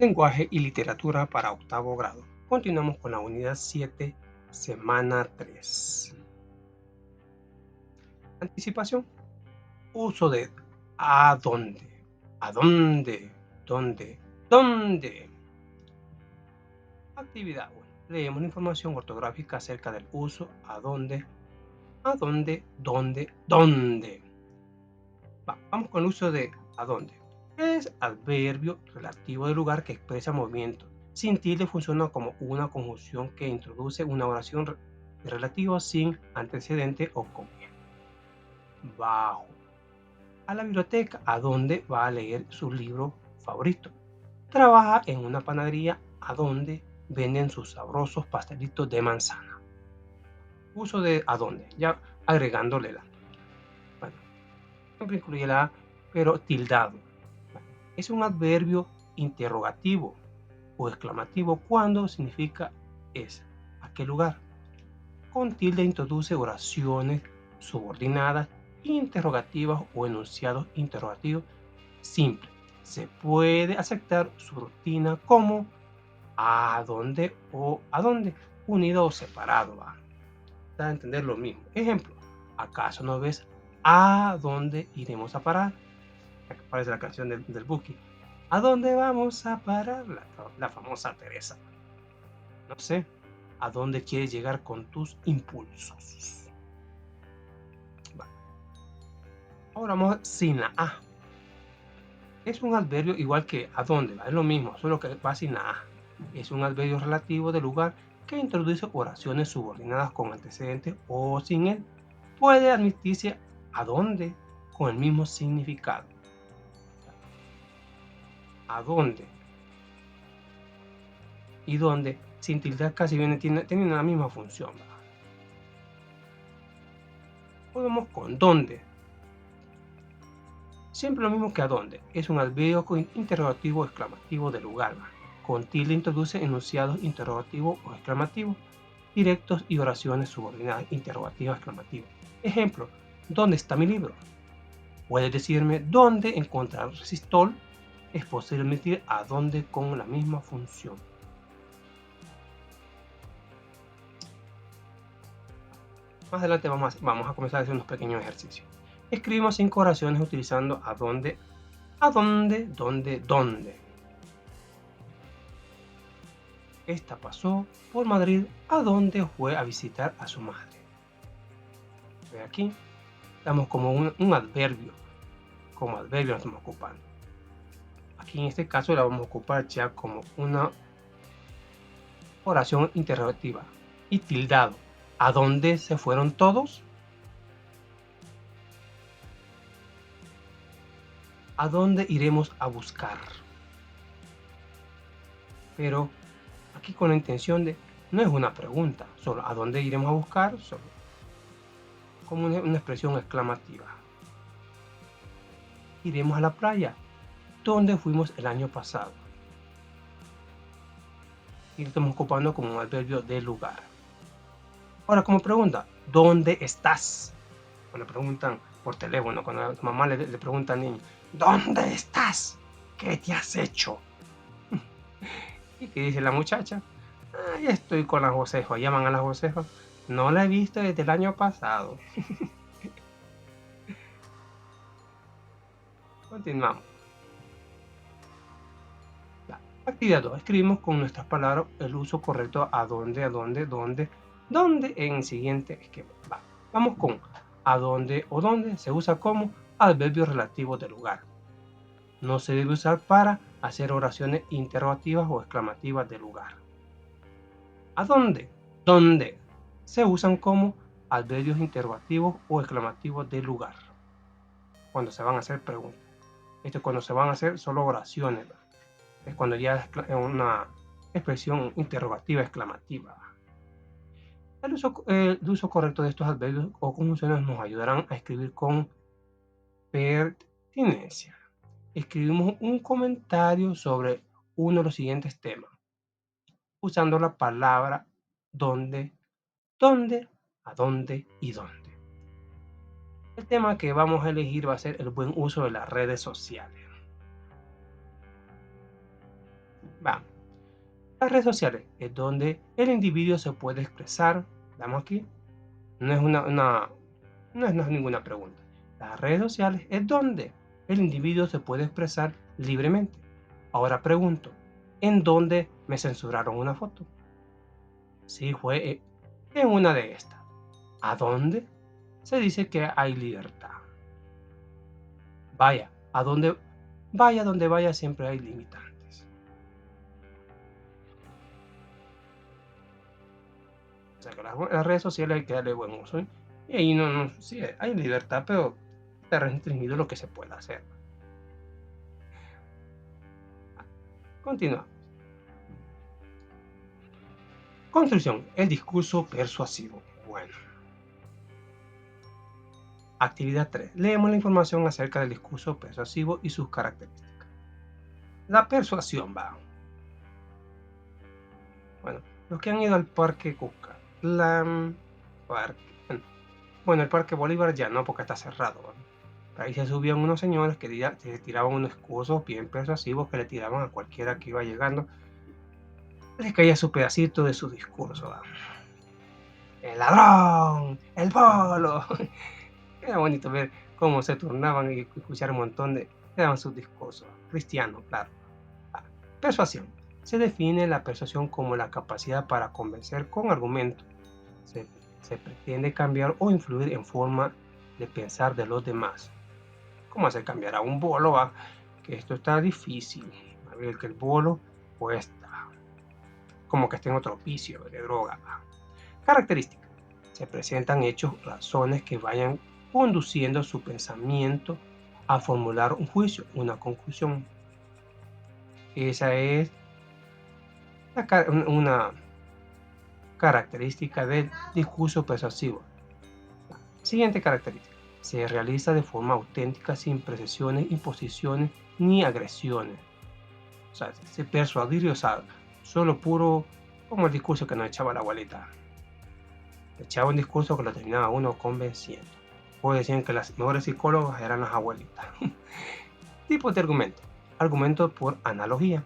Lenguaje y literatura para octavo grado. Continuamos con la unidad 7, semana 3. Anticipación. Uso de a dónde. ¿A dónde? ¿Dónde? ¿Dónde? Actividad 1. Leemos la información ortográfica acerca del uso a dónde, dónde. Vamos con el uso de a dónde. Es adverbio relativo de lugar que expresa movimiento. Sin tilde funciona como una conjunción que introduce una oración relativa sin antecedente o coma. Bajo. A la biblioteca, a donde va a leer su libro favorito. Trabaja en una panadería a donde venden sus sabrosos pastelitos de manzana. Uso de a dónde, ya agregándole la. Bueno, siempre incluye la A, pero tildado. Es un adverbio interrogativo o exclamativo cuando significa es, a qué lugar. Con tilde introduce oraciones subordinadas, interrogativas o enunciados interrogativos simples. Se puede aceptar su rutina como a dónde o a dónde, unido o separado. Da a entender lo mismo. Ejemplo, ¿acaso no ves a dónde iremos a parar? Aquí aparece la canción del Buki. ¿A dónde vamos a parar? La famosa Teresa. No sé, ¿a dónde quieres llegar con tus impulsos? Vale. Ahora vamos sin la A. Es un adverbio igual que a dónde, es lo mismo, solo que va sin la A. Es un adverbio relativo de lugar que introduce oraciones subordinadas con antecedentes o sin él. Puede admitirse a dónde con el mismo significado. ¿A dónde? Y dónde, sin tildar casi viene teniendo la misma función. Podemos con dónde. Siempre lo mismo que a dónde. Es un adverbio interrogativo o exclamativo de lugar. Con tilde introduce enunciados interrogativos o exclamativos directos y oraciones subordinadas interrogativas exclamativas. Ejemplo, ¿dónde está mi libro? ¿Puedes decirme dónde encontrar el resistor? Es posible emitir a dónde con la misma función. Más adelante vamos a comenzar a hacer unos pequeños ejercicios. Escribimos 5 oraciones utilizando a dónde, dónde. Esta pasó por Madrid a donde fue a visitar a su madre. Ve aquí, estamos como un adverbio. Como adverbio nos estamos ocupando. Aquí en este caso la vamos a ocupar ya como una oración interrogativa y tildado. ¿A dónde se fueron todos? ¿A dónde iremos a buscar? Pero aquí con la intención de, no es una pregunta, solo ¿a dónde iremos a buscar? Solo como una expresión exclamativa. Iremos a la playa. ¿Dónde fuimos el año pasado? Y lo estamos ocupando como un adverbio de lugar. Ahora, como pregunta, ¿dónde estás? Cuando preguntan por teléfono, cuando tu mamá le pregunta al niño, ¿dónde estás? ¿Qué te has hecho? ¿Y qué dice la muchacha? Ay, estoy con la Josefa. Llaman a la Josefa. No la he visto desde el año pasado. Continuamos. Actividad 2. Escribimos con nuestras palabras el uso correcto a dónde en el siguiente esquema. Vamos con a dónde o dónde se usa como adverbio relativo de lugar. No se debe usar para hacer oraciones interrogativas o exclamativas de lugar. ¿A dónde? ¿Dónde? Se usan como adverbios interrogativos o exclamativos de lugar. Cuando se van a hacer preguntas. Esto es cuando se van a hacer solo oraciones. Es cuando ya es una expresión interrogativa exclamativa. El uso correcto de estos adverbios o conjunciones nos ayudarán a escribir con pertinencia. Escribimos un comentario sobre uno de los siguientes temas, usando la palabra dónde, a dónde y dónde. El tema que vamos a elegir va a ser el buen uso de las redes sociales. Va. Las redes sociales es donde el individuo se puede expresar. Damos aquí. No es no es ninguna pregunta. Las redes sociales es donde el individuo se puede expresar libremente. Ahora pregunto, ¿en dónde me censuraron una foto? Sí, fue en una de estas. ¿A dónde? Se dice que hay libertad. Vaya, vaya donde vaya siempre hay limitantes. O sea que las redes sociales hay que darle buen uso. Y ahí sí, hay libertad, pero está restringido lo que se puede hacer. Continuamos. Construcción, el discurso persuasivo. Bueno. Actividad 3. Leemos la información acerca del discurso persuasivo y sus características. La persuasión va. Bueno, los que han ido al Parque Cucatlán, bueno, el Parque Bolívar ya no, porque está cerrado. ¿Va? Ahí se subían unos señores que tiraban unos discursos bien persuasivos que le tiraban a cualquiera que iba llegando. Les caía su pedacito de su discurso. ¿Va? El ladrón, el polo. Era bonito ver cómo se turnaban y escuchar un montón de... Eran sus discursos, cristianos, claro. Ah, persuasión. Se define la persuasión como la capacidad para convencer con argumentos. Se pretende cambiar o influir en forma de pensar de los demás. ¿Cómo hacer cambiar a un bolo? ¿Va? Que esto está difícil. A ver, que el bolo cuesta. Como que está en otro vicio de droga. ¿Va? Características. Se presentan hechos, razones que vayan conduciendo su pensamiento a formular un juicio, una conclusión. Esa es una característica del discurso persuasivo. Siguiente característica. Se realiza de forma auténtica sin precisiones, imposiciones ni agresiones. O sea, se persuadir, o sea, solo puro, como el discurso que nos echaba la abuelita. Echaba un discurso que lo terminaba uno convenciendo. O decían que las mejores psicólogas eran las abuelitas. Tipos de argumento. Argumento por analogía.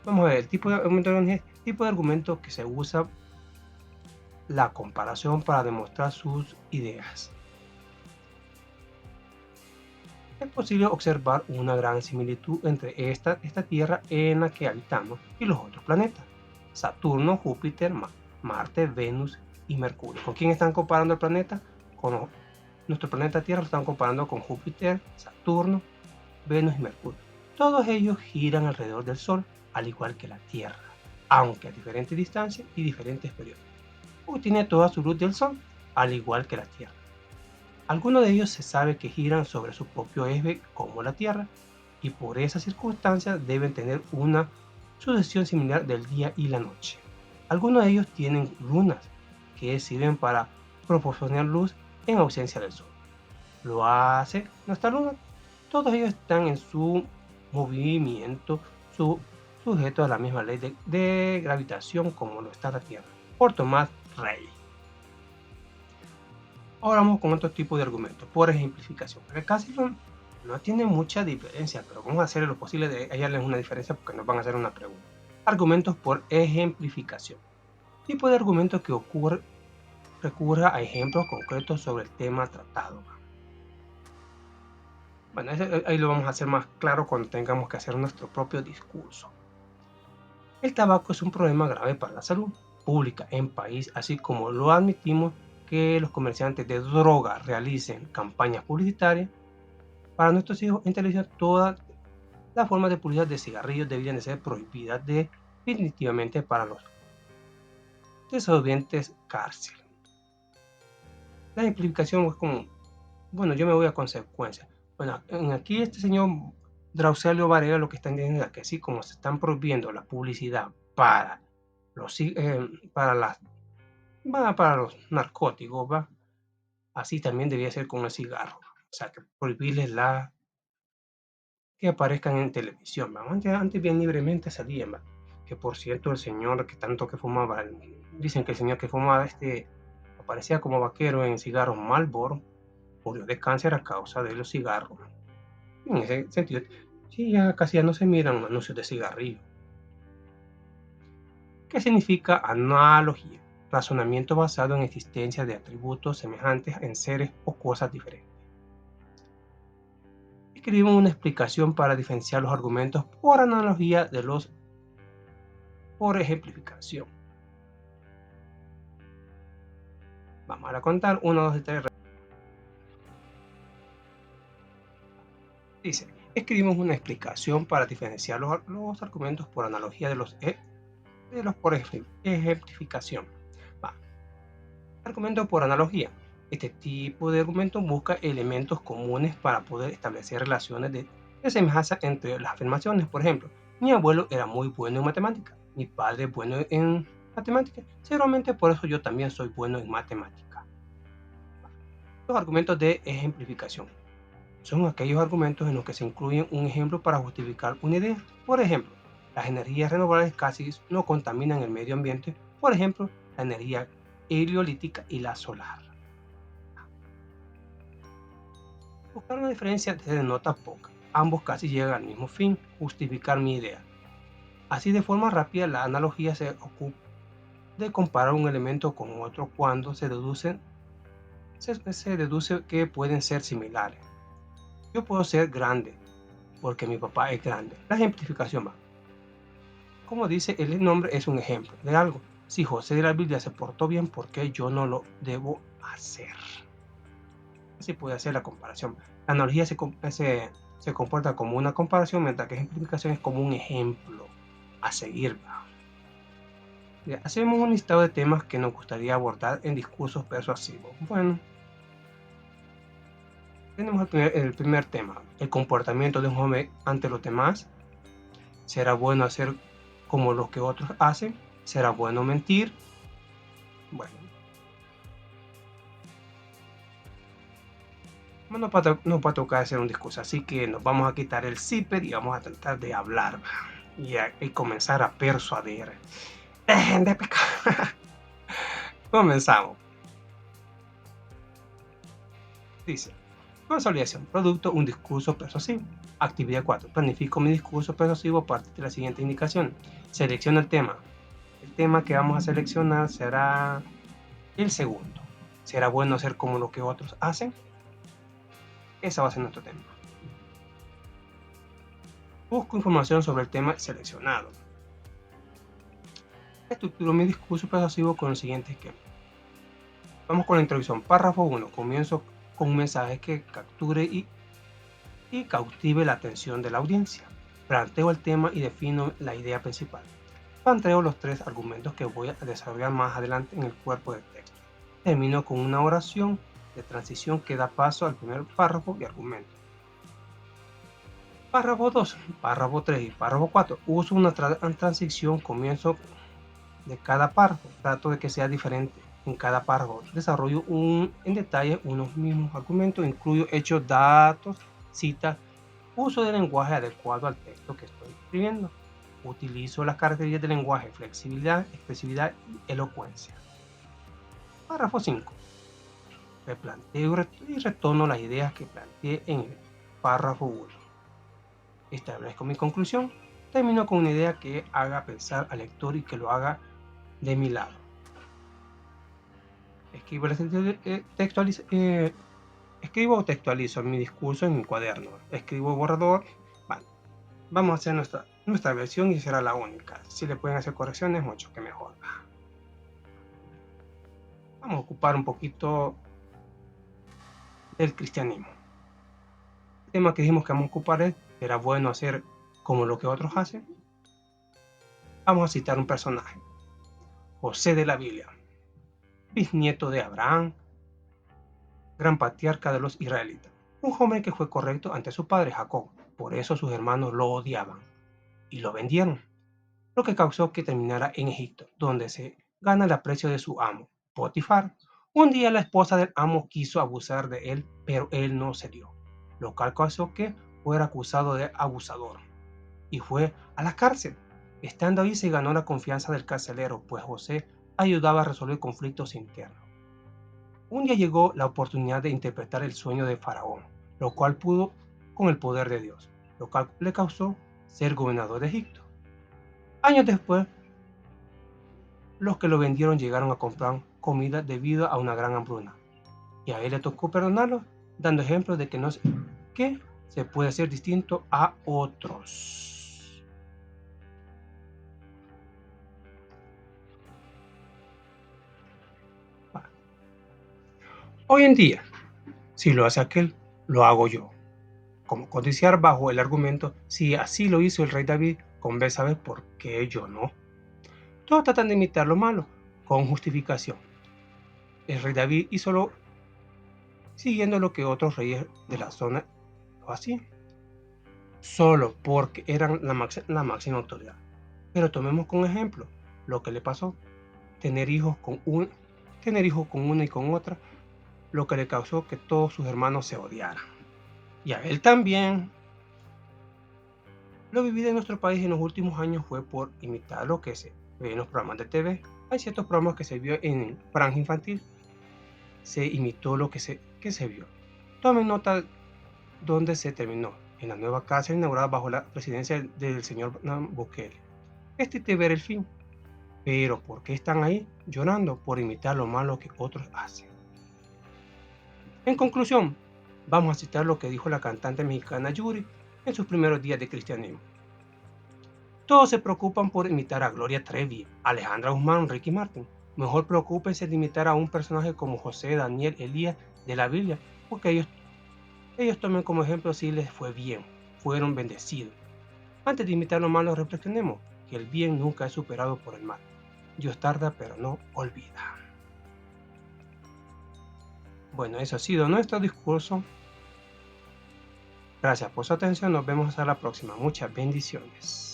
Vamos a ver, el tipo de argumento que se usa la comparación para demostrar sus ideas. Es posible observar una gran similitud entre esta Tierra en la que habitamos y los otros planetas. Saturno, Júpiter, Marte, Venus y Mercurio. ¿Con quién están comparando el planeta? Con nuestro planeta Tierra lo están comparando con Júpiter, Saturno, Venus y Mercurio. Todos ellos giran alrededor del Sol, al igual que la Tierra, aunque a diferentes distancias y diferentes periodos. Tiene toda su luz del Sol, al igual que la Tierra. Algunos de ellos se sabe que giran sobre su propio eje como la Tierra, y por esas circunstancias deben tener una sucesión similar del día y la noche. Algunos de ellos tienen lunas que sirven para proporcionar luz en ausencia del Sol. Lo hace nuestra luna. Todos ellos están en su movimiento sujetos a la misma ley de gravitación como lo está la Tierra. Por Tomás Rey. Ahora vamos con otro tipo de argumentos, por ejemplificación. El casi no tiene mucha diferencia, pero vamos a hacer lo posible de hallarles una diferencia porque nos van a hacer una pregunta. Argumentos por ejemplificación. Tipo de argumento que recurra a ejemplos concretos sobre el tema tratado. Bueno, ahí lo vamos a hacer más claro cuando tengamos que hacer nuestro propio discurso. El tabaco es un problema grave para la salud pública en país, así como lo admitimos que los comerciantes de droga realicen campañas publicitarias para nuestros hijos en televisión. Todas las formas de publicidad de cigarrillos deberían de ser prohibidas definitivamente para los desobedientes cárcel. La simplificación es como, bueno, yo me voy a consecuencias. Bueno, aquí este señor Drauselio Varela lo que está diciendo es que así como se están prohibiendo la publicidad para los narcóticos, ¿va? Así también debía ser con el cigarro. O sea, que prohibirles que aparezcan en televisión, ¿va? Antes bien libremente salían, ¿va? Que por cierto el señor que tanto que fumaba, dicen que el señor que fumaba aparecía como vaquero en cigarros Marlboro, murió de cáncer a causa de los cigarros. En ese sentido, Sí, ya casi ya no se miran anuncios de cigarrillo. ¿Qué significa analogía? Razonamiento basado en existencia de atributos semejantes en seres o cosas diferentes. Escribimos una explicación para diferenciar los argumentos por analogía de los por ejemplificación. Vamos a contar 1, 2 y 3. Dice, escribimos una explicación para diferenciar los argumentos por analogía de los por ejemplificación. Va. Argumento por analogía. Este tipo de argumento busca elementos comunes para poder establecer relaciones de semejanza entre las afirmaciones. Por ejemplo, mi abuelo era muy bueno en matemáticas, mi padre es bueno en matemáticas, seguramente por eso yo también soy bueno en matemáticas. Los argumentos de ejemplificación son aquellos argumentos en los que se incluye un ejemplo para justificar una idea. Por ejemplo, las energías renovables casi no contaminan el medio ambiente. Por ejemplo, la energía heliolítica y la solar. Buscar una diferencia se denota poca. Ambos casi llegan al mismo fin, justificar mi idea. Así de forma rápida la analogía se ocupa de comparar un elemento con otro cuando se deduce que pueden ser similares. Yo puedo ser grande porque mi papá es grande. La ejemplificación va. Como dice el nombre, es un ejemplo de algo. Si José de la Biblia se portó bien, ¿por qué yo no lo debo hacer? Así puede hacer la comparación. La analogía se comporta como una comparación, mientras que ejemplificación es como un ejemplo a seguir. Hacemos un listado de temas que nos gustaría abordar en discursos persuasivos. Bueno, tenemos el primer tema, el comportamiento de un joven ante los demás. ¿Será bueno hacer como los que otros hacen? ¿Será bueno mentir? Bueno, nos va a tocar hacer un discurso, así que nos vamos a quitar el zipper y vamos a tratar de hablar y comenzar a persuadir. Dejen de pecar. Comenzamos. Dice, consolidación, producto, un discurso persuasivo. Actividad 4. Planifico mi discurso persuasivo a partir de la siguiente indicación. Selecciona el tema. El tema que vamos a seleccionar será el segundo. ¿Será bueno hacer como lo que otros hacen? Ese va a ser nuestro tema. Busco información sobre el tema seleccionado. Estructuro mi discurso persuasivo con el siguiente esquema. Vamos con la introducción. Párrafo 1. Comienzo con un mensaje que capture y cautive la atención de la audiencia. Planteo el tema y defino la idea principal. Planteo los 3 argumentos que voy a desarrollar más adelante en el cuerpo del texto. Termino con una oración de transición que da paso al primer párrafo y argumento. Párrafo 2, párrafo 3 y párrafo 4. Uso una transición, comienzo de cada párrafo. Trato de que sea diferente en cada párrafo. Desarrollo en detalle unos mismos argumentos, incluyo hechos, datos, citas, uso de lenguaje adecuado al texto que estoy escribiendo. Utilizo las características del lenguaje, flexibilidad, expresividad y elocuencia. Párrafo 5. Replanteo y retomo las ideas que planteé en el párrafo 1. Establezco mi conclusión. Termino con una idea que haga pensar al lector y que lo haga de mi lado. Escribo o textualizo mi discurso en mi cuaderno. Escribo borrador. Vale. Vamos a hacer nuestra versión y será la única. Si le pueden hacer correcciones, mucho que mejor. Vamos a ocupar un poquito del cristianismo. El tema que dijimos que vamos a ocupar es, ¿será bueno hacer como lo que otros hacen? Vamos a citar un personaje. José de la Biblia, bisnieto de Abraham, gran patriarca de los israelitas. Un joven que fue correcto ante su padre Jacob. Por eso sus hermanos lo odiaban y lo vendieron, lo que causó que terminara en Egipto, donde se gana el aprecio de su amo, Potifar. Un día la esposa del amo quiso abusar de él, pero él no cedió, lo cual causó que fuera acusado de abusador y fue a la cárcel. Estando ahí se ganó la confianza del carcelero, pues José ayudaba a resolver conflictos internos. Un día llegó la oportunidad de interpretar el sueño de Faraón, lo cual pudo con el poder de Dios. lo cual le causó ser gobernador de Egipto. Años después, los que lo vendieron llegaron a comprar comida debido a una gran hambruna, y a él le tocó perdonarlo, dando ejemplos de que se puede ser distinto a otros. Hoy en día, si lo hace aquel, lo hago yo. Como codiciar bajo el argumento, si así lo hizo el rey David, convé saber por qué yo no. Todos tratan de imitar lo malo, con justificación. El rey David hizo lo siguiendo lo que otros reyes de la zona lo hacían, solo porque eran la máxima autoridad. Pero tomemos como ejemplo lo que le pasó, tener hijos con una y con otra, lo que le causó que todos sus hermanos se odiaran. Y a él también. Lo vivido en nuestro país en los últimos años fue por imitar lo que se ve en los programas de TV. Hay ciertos programas que se vio en franja infantil, se imitó lo que se vio. Tomen nota donde se terminó, en la nueva casa inaugurada bajo la presidencia del señor Bukele. Es triste ver el fin, pero ¿por qué están ahí llorando? Por imitar lo malo que otros hacen. En conclusión, vamos a citar lo que dijo la cantante mexicana Yuri en sus primeros días de cristianismo. Todos se preocupan por imitar a Gloria Trevi, Alejandra Guzmán, Ricky Martin. Mejor preocúpense de imitar a un personaje como José, Daniel, Elías de la Biblia, porque ellos tomen como ejemplo si les fue bien, fueron bendecidos. Antes de imitar lo malo, reflexionemos que el bien nunca es superado por el mal. Dios tarda, pero no olvida. Bueno, eso ha sido nuestro discurso. Gracias por su atención. Nos vemos hasta la próxima. Muchas bendiciones.